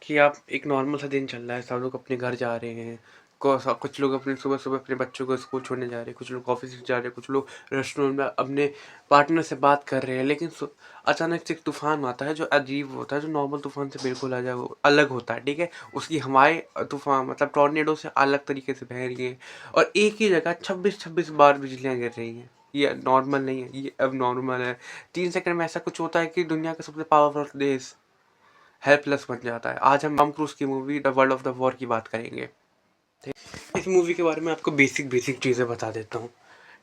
कि आप एक नॉर्मल सा दिन चल रहा है, सब लोग अपने घर जा रहे हैं। कुछ लोग अपने सुबह-सुबह अपने बच्चों को स्कूल छोड़ने जा रहे हैं, कुछ लोग ऑफ़िस जा रहे हैं, कुछ लोग रेस्टोरेंट में अपने पार्टनर से बात कर रहे हैं। लेकिन अचानक से एक तूफ़ान आता है जो अजीब होता है, जो नॉर्मल तूफ़ान से बिल्कुल अलग होता है, ठीक है? उसकी हवाएँ तूफ़ान मतलब टॉर्नेडो से अलग तरीके से बह रही हैं और एक ही जगह 26-26 बार बिजलियाँ गिर रही हैं। ये नॉर्मल नहीं है, ये एबनॉर्मल है। 3 सेकंड में ऐसा कुछ होता है कि दुनिया का सबसे पावरफुल देश हेल्पलेस बन जाता है। आज हम टॉम क्रूज़ की movie the world of the war की बात करेंगे। इस मूवी के बारे में आपको बेसिक चीज़ें बता देता हूँ,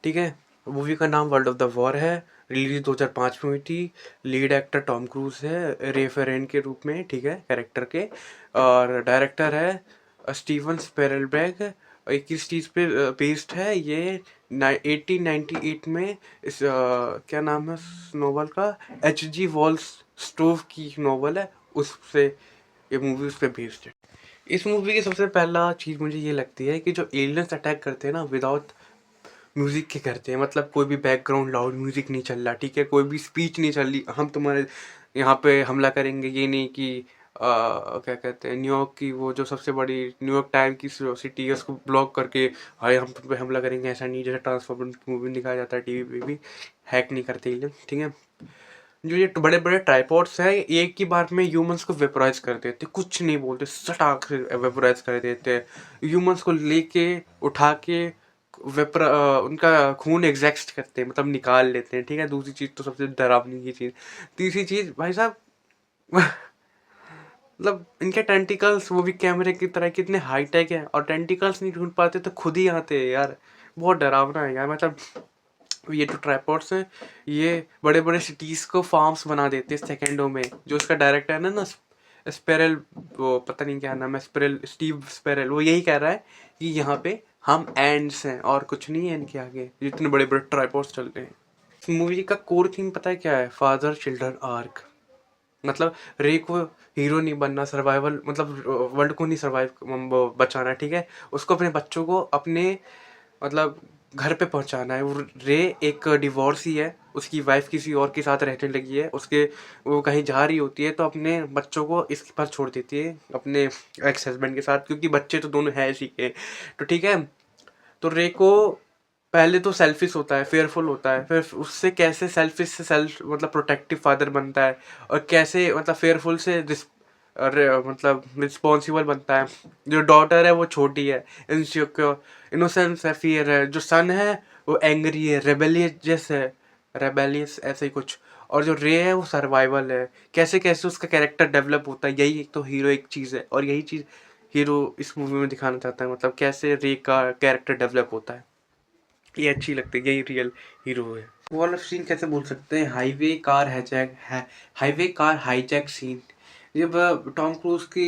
ठीक है? मूवी का नाम वर्ल्ड ऑफ द वॉर है, रिलीज़ 2005 में हुई थी। लीड एक्टर टॉम क्रूज़ है, रे फेरेन के रूप में, ठीक है, कैरेक्टर के। और डायरेक्टर है स्टीवन स्पिलबर्ग। और ये किस चीज़ पे बेस्ड है ये 1898 में इस क्या नाम है उस नॉवल का? एच.जी. वेल्स स्टोव की नॉवल है, उससे ये मूवी उस पे बेस्ड है। इस मूवी की सबसे पहला चीज़ मुझे ये लगती है कि जो एलियंस अटैक करते हैं ना विदाउट म्यूज़िक के करते हैं, मतलब कोई भी बैकग्राउंड लाउड म्यूज़िक नहीं चल रहा, ठीक है, कोई भी स्पीच नहीं चल रही, हम तुम्हारे यहाँ पे हमला करेंगे, ये नहीं कि क्या कहते हैं, न्यूयॉर्क की वो जो सबसे बड़ी न्यूयॉर्क टाइम की सिटी है उसको ब्लॉक करके हाय हम तुम पे हमला करेंगे, ऐसा नहीं जैसे ट्रांसफॉर्मर की मूवी में दिखाया जाता है टीवी पे भी। हैक नहीं करते एलियन, ठीक है। जो ये बड़े बड़े ट्राइपॉड्स हैं एक ही बार में ह्यूमंस को वेपोराइज कर देते, कुछ नहीं बोलते, सटाक से वेपोराइज कर देते हैं। ह्यूमंस को लेके उठा के उनका खून एग्जैक्ट करते हैं, मतलब निकाल लेते हैं, ठीक है। दूसरी चीज़ तो सबसे डरावनी की चीज़। तीसरी चीज़ भाई साहब मतलब इनके टेंटिकल्स वो भी कैमरे की तरह कितने हाई टेक है, और टेंटिकल्स नहीं ढूंढ पाते तो खुद ही आते हैं यार। बहुत डरावना है यार, मतलब ये जो ट्राइपॉड्स हैं ये बड़े बड़े सिटीज़ को फार्म्स बना देते हैं सेकेंडों में। जो उसका डायरेक्टर है ना स्पेरल, वो पता नहीं क्या नाम है, स्टीव स्पेरल, वो यही कह रहा है कि यहाँ पे हम एंड्स हैं और कुछ नहीं है इनके आगे, जितने बड़े बड़े ट्राइपॉड्स चल रहे हैं। इस मूवी का कोर थीम पता है क्या है? Father children arc. मतलब रे को हीरो नहीं बनना, सर्वाइवल मतलब वर्ल्ड को नहीं सर्वाइव बचाना, ठीक है, उसको अपने बच्चों को अपने मतलब घर पे पहुंचाना है। वो रे एक डिवोर्सी है, उसकी वाइफ किसी और के साथ रहने लगी है, उसके वो कहीं जा रही होती है तो अपने बच्चों को इसके पास छोड़ देती है अपने एक्स हस्बैंड के साथ, क्योंकि बच्चे तो दोनों है इसी के, तो ठीक है। तो रे को पहले तो सेल्फिश होता है, फेयरफुल होता है, फिर उससे कैसे सेल्फिश से सेल्फ मतलब प्रोटेक्टिव फादर बनता है, और कैसे मतलब फेयरफुल से मतलब रिस्पॉन्सिबल बनता है। जो डॉटर है वो छोटी है, इनसिक्योर, इनोसेंस है, फियर है। जो सन है वो एंग्री है, रेबेलियस है, रेबेलियस ऐसे ही कुछ। और जो रे है वो सर्वाइवल है। कैसे कैसे उसका कैरेक्टर डेवलप होता है, यही एक तो हीरो एक चीज़ है, और यही चीज़ हीरो इस मूवी में दिखाना चाहता है, मतलब कैसे रे का कैरेक्टर डेवलप होता है। ये अच्छी लगती है, यही रियल हीरो है। वो वाला सीन कैसे बोल सकते हैं, हाईवे कार हाईजैक सीन। जब टॉम क्रूज की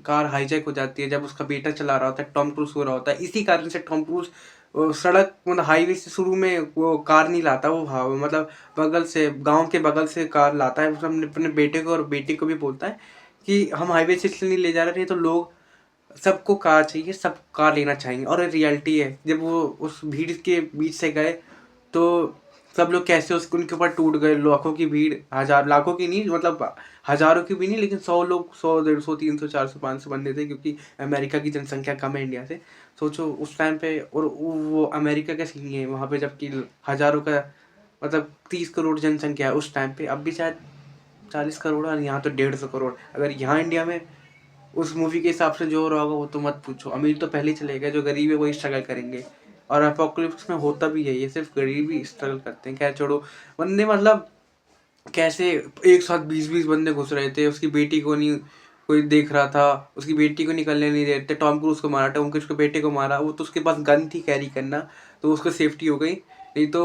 कार हाईजैक हो जाती है, जब उसका बेटा चला रहा होता है, टॉम क्रूज हो रहा होता है, इसी कारण से टॉम क्रूज सड़क मतलब हाईवे से शुरू में वो कार नहीं लाता, वो मतलब बगल से, गांव के बगल से कार लाता है। वो अपने बेटे को और बेटी को भी बोलता है कि हम हाईवे से इसलिए नहीं ले जा रहे, नहीं तो लोग, सबको कार चाहिए, सब कार लेना चाहेंगे। और रियलिटी है, जब वो उस भीड़ के बीच से गए तो सब लोग कैसे उसको उनके ऊपर टूट गए। लाखों की भीड़, हजार लाखों की नहीं, मतलब हजारों की भी नहीं, लेकिन 100 लोग, 100 150 300 400 500 बंदे थे, क्योंकि अमेरिका की जनसंख्या कम है इंडिया से। सोचो उस टाइम पे, और वो अमेरिका का सीन है वहाँ पे, जबकि हजारों का मतलब 30 करोड़ जनसंख्या है उस टाइम पे। अब भी शायद 40 करोड़, और यहाँ तो 150 करोड़। अगर यहाँ इंडिया में उस मूवी के हिसाब से जो हो रहा होगा वो तो मत पूछो। अमीर तो पहले ही चले गए, जो गरीब है वही स्ट्रगल करेंगे। और अपोकलिप्स में होता भी है, ये सिर्फ गरीब ही स्ट्रगल करते हैं। क्या छोड़ो बंदे, मतलब कैसे एक साथ 20-20 बंदे घुस रहे थे, उसकी बेटी को नहीं कोई देख रहा था, उसकी बेटी को निकलने नहीं दे रहे थे। टॉम क्रूज को मारा, टॉम क्रूज के बेटे को मारा, वो तो उसके पास गन थी कैरी करना, तो उसको सेफ्टी हो गई, नहीं तो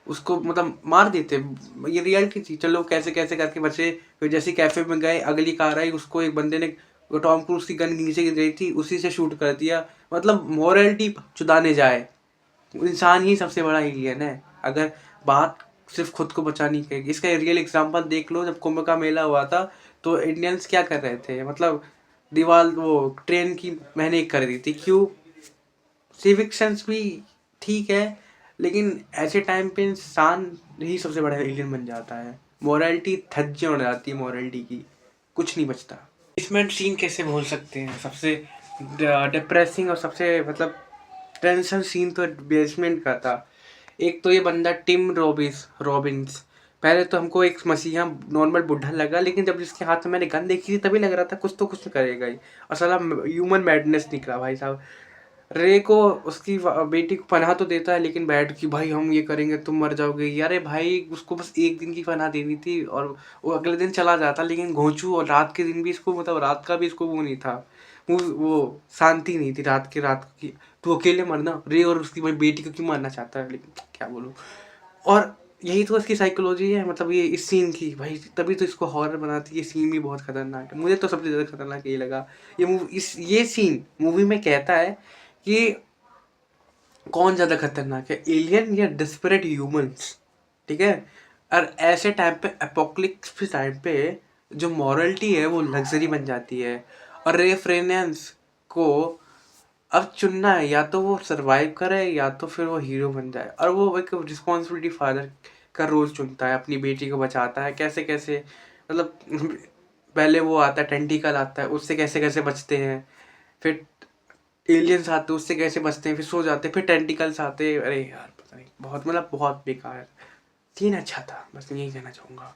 उसको मतलब मार देते। ये रियलिटी थी। चलो कैसे कैसे करके बचे। फिर जैसे कैफे में गए, अगली कार आई, उसको एक बंदे ने, वो टॉम क्रूज की गन नीचे गिर रही थी, उसी से शूट कर दिया। मतलब मॉरलिटी चुदाने जाए, इंसान ही सबसे बड़ा एलियन है। अगर बात सिर्फ खुद को बचानी है, इसका रियल एग्जांपल देख लो। जब कुंभ का मेला हुआ था तो इंडियंस क्या कर रहे थे, मतलब दीवार वो ट्रेन की मैंने कर दी थी, क्यों? सिविक सेंस भी ठीक है, लेकिन ऐसे टाइम पे इंसान ही सबसे बड़ा एलियन बन जाता है। मॉरलिटी धज्जियां उड़ जाती है, मॉरलिटी की कुछ नहीं बचता। बेसमेंट सीन कैसे भूल सकते हैं? सबसे डिप्रेसिंग और सबसे मतलब टेंशन सीन तो बेसमेंट का था। एक तो ये बंदा टिम रॉबिन्स, पहले तो हमको एक मसीहा नॉर्मल बुढ़ा लगा, लेकिन जब इसके हाथ में मैंने गन देखी थी तभी लग रहा था कुछ तो करेगा ही, और साला ह्यूमन मैडनेस निकला भाई साहब। रे को उसकी बेटी को पनाह तो देता है, लेकिन बैठ की भाई हम ये करेंगे तुम मर जाओगे, यारे भाई उसको बस एक दिन की पनाह देनी थी और वो अगले दिन चला जाता, लेकिन घोंचू और रात के दिन भी इसको मतलब रात का भी इसको वो नहीं था, वो शांति नहीं थी रात की। तू अकेले मरना रे और उसकी भाई बेटी को क्यों मारना चाहता है, लेकिन क्या बोलूँ। और यही तो इसकी साइकोलॉजी है, मतलब ये इस सीन की भाई, तभी तो इसको हॉरर बनाती है। ये सीन भी बहुत खतरनाक है, मुझे तो सबसे ज़्यादा खतरनाक यही लगा। ये सीन मूवी में कहता है कि कौन ज़्यादा खतरनाक है, एलियन या डिस्परेट ह्यूमंस, ठीक है। और ऐसे टाइम पे, एपोक्लिप्स के टाइम पे, जो मॉरलिटी है वो लग्जरी बन जाती है। और रे फ्रेनेंस को अब चुनना है, या तो वो सरवाइव करे या तो फिर वो हीरो बन जाए, और वो एक रिस्पॉन्सिबिलिटी फादर का रोल चुनता है, अपनी बेटी को बचाता है कैसे कैसे, मतलब पहले वो आता है टेंटिकल आता है, उससे कैसे कैसे बचते हैं, फिर एलियंस आते हैं उससे कैसे बचते हैं, फिर सो जाते हैं, फिर टेंटिकल्स आते हैं। अरे यार पता नहीं, बहुत मतलब बहुत बेकार सीन। अच्छा था, बस यही कहना चाहूँगा।